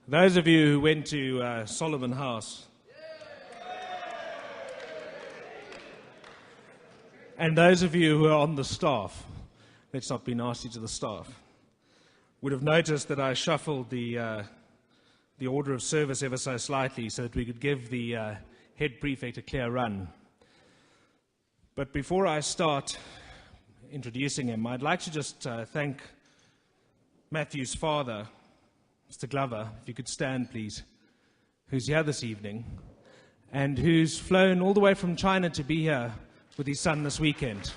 Those of you who went to Solomon House, and those of you who are on the staff, let's not be nasty to the staff, would have noticed that I shuffled the order of service ever so slightly so that we could give the head prefect a clear run. But before I start introducing him, I'd like to just thank Matthew's father, Mr. Glover, if you could stand please, who's here this evening, and who's flown all the way from China to be here with his son this weekend.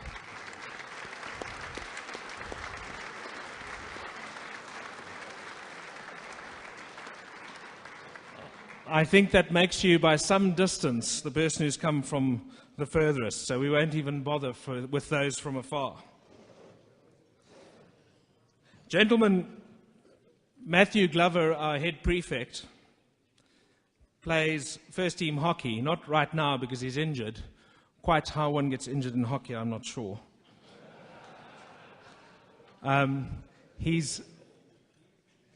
I think that makes you, by some distance, the person who's come from the furthest, so we won't even bother with those from afar. Gentlemen, Matthew Glover, our head prefect, plays first-team hockey, not right now because he's injured. Quite how one gets injured in hockey, I'm not sure.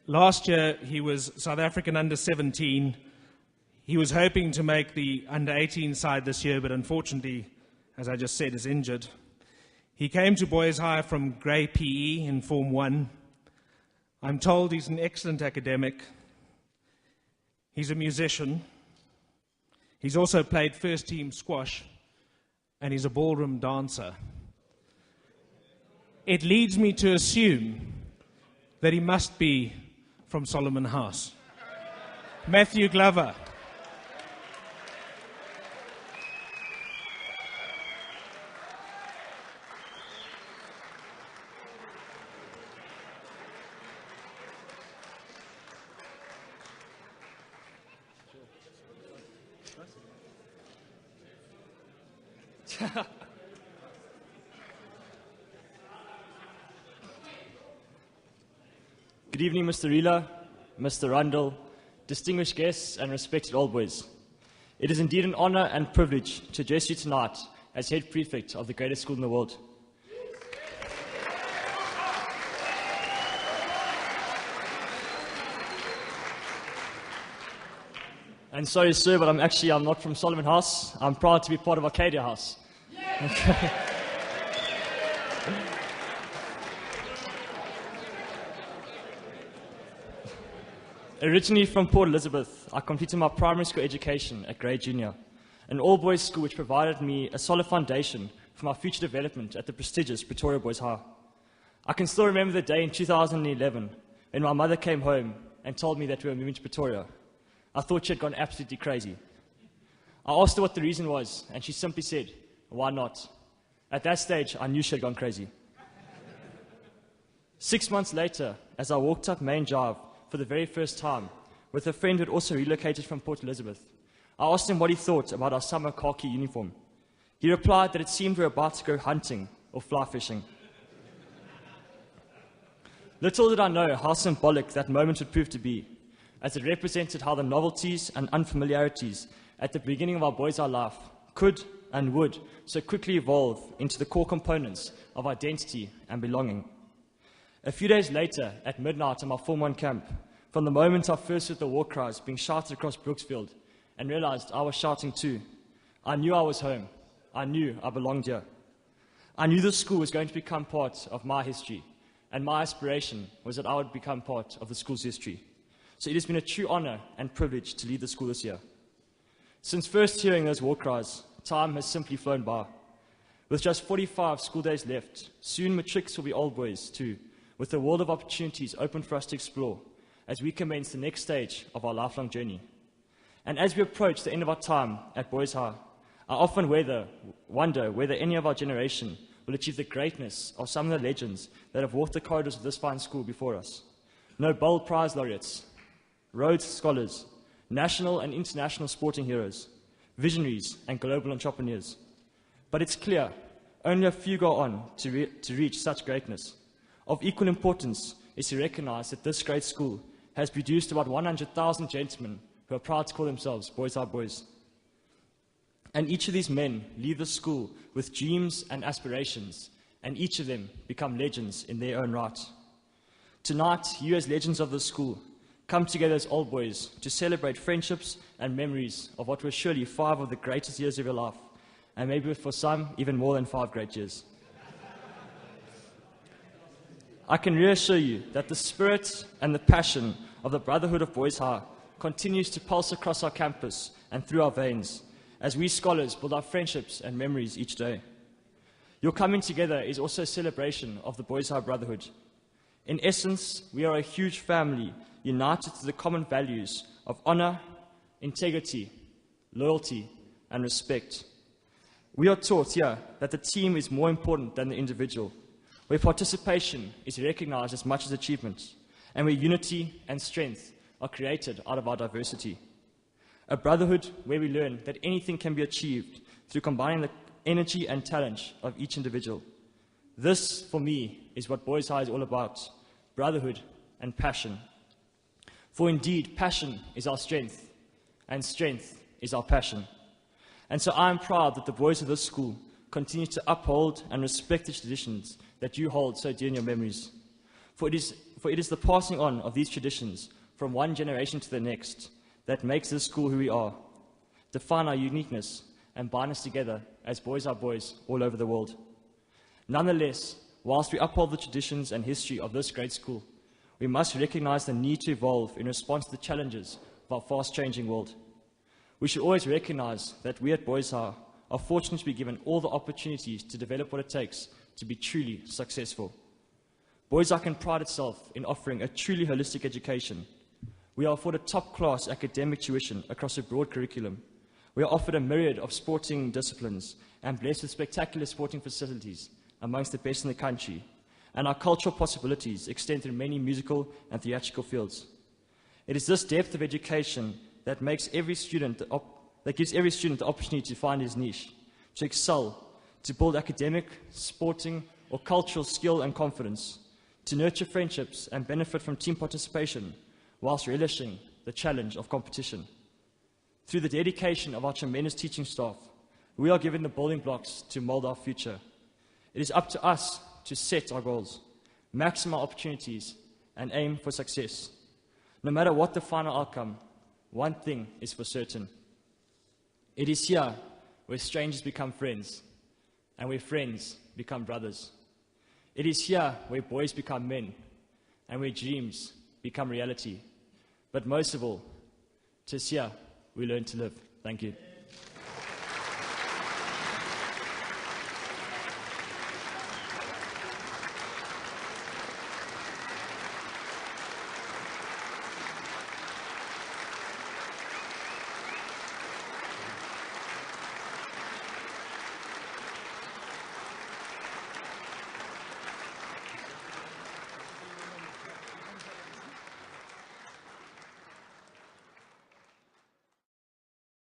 Last year, he was South African under-17. He was hoping to make the under-18 side this year, but unfortunately, as I just said, is injured. He came to Boys High from Grey PE in Form 1. I'm told he's an excellent academic. He's a musician. He's also played first-team squash, and he's a ballroom dancer. It leads me to assume that he must be from Solomon House. Matthew Glover. Good evening, Mr. Reela, Mr. Rundle, distinguished guests and respected old boys. It is indeed an honor and privilege to address you tonight as head prefect of the greatest school in the world. And sorry, sir, but I'm not from Solomon House. I'm proud to be part of Arcadia House. Okay. Originally from Port Elizabeth, I completed my primary school education at Grey Junior, an all-boys school which provided me a solid foundation for my future development at the prestigious Pretoria Boys High. I can still remember the day in 2011 when my mother came home and told me that we were moving to Pretoria. I thought she had gone absolutely crazy. I asked her what the reason was, and she simply said, "Why not?" At that stage, I knew she had gone crazy. 6 months later, as I walked up Main Drive for the very first time with a friend who had also relocated from Port Elizabeth, I asked him what he thought about our summer khaki uniform. He replied that it seemed we were about to go hunting or fly fishing. Little did I know how symbolic that moment would prove to be, as it represented how the novelties and unfamiliarities at the beginning of our Boys High life could and would so quickly evolve into the core components of identity and belonging. A few days later, at midnight in my Form 1 camp, from the moment I first heard the war cries being shouted across Brooksfield and realized I was shouting too, I knew I was home. I knew I belonged here. I knew this school was going to become part of my history, and my aspiration was that I would become part of the school's history. So it has been a true honor and privilege to lead the school this year. Since first hearing those war cries, time has simply flown by. With just 45 school days left, soon matrics will be old boys too, with a world of opportunities open for us to explore as we commence the next stage of our lifelong journey. And as we approach the end of our time at Boys High, I often wonder whether any of our generation will achieve the greatness of some of the legends that have walked the corridors of this fine school before us. Nobel Prize laureates, Rhodes Scholars, national and international sporting heroes, visionaries and global entrepreneurs. But it's clear, only a few go on to reach such greatness. Of equal importance is to recognize that this great school has produced about 100,000 gentlemen who are proud to call themselves Boys High Boys. And each of these men leave the school with dreams and aspirations, and each of them become legends in their own right. Tonight, you as legends of the school come together as old boys to celebrate friendships and memories of what were surely 5 of the greatest years of your life, and maybe for some, even more than 5 great years. I can reassure you that the spirit and the passion of the Brotherhood of Boys High continues to pulse across our campus and through our veins as we scholars build our friendships and memories each day. Your coming together is also a celebration of the Boys High Brotherhood. In essence, we are a huge family united to the common values of honor, integrity, loyalty, and respect. We are taught here that the team is more important than the individual, where participation is recognized as much as achievement, and where unity and strength are created out of our diversity. A brotherhood where we learn that anything can be achieved through combining the energy and talent of each individual. This, for me, is what Boys High is all about: brotherhood and passion. For indeed, passion is our strength, and strength is our passion. And so I am proud that the boys of this school continue to uphold and respect the traditions that you hold so dear in your memories. For it is the passing on of these traditions from one generation to the next that makes this school who we are, define our uniqueness, and bind us together as boys are boys all over the world. Nonetheless, whilst we uphold the traditions and history of this great school, we must recognize the need to evolve in response to the challenges of our fast-changing world. We should always recognize that we at Boys High are fortunate to be given all the opportunities to develop what it takes to be truly successful. Boys High can pride itself in offering a truly holistic education. We are afforded top-class academic tuition across a broad curriculum. We are offered a myriad of sporting disciplines and blessed with spectacular sporting facilities, amongst the best in the country, and our cultural possibilities extend through many musical and theatrical fields. It is this depth of education that gives every student the opportunity to find his niche, to excel, to build academic, sporting, or cultural skill and confidence, to nurture friendships and benefit from team participation, whilst relishing the challenge of competition. Through the dedication of our tremendous teaching staff, we are given the building blocks to mold our future. It is up to us to set our goals, maximize opportunities, and aim for success. No matter what the final outcome, one thing is for certain. It is here where strangers become friends, and where friends become brothers. It is here where boys become men, and where dreams become reality. But most of all, 'tis here we learn to live. Thank you.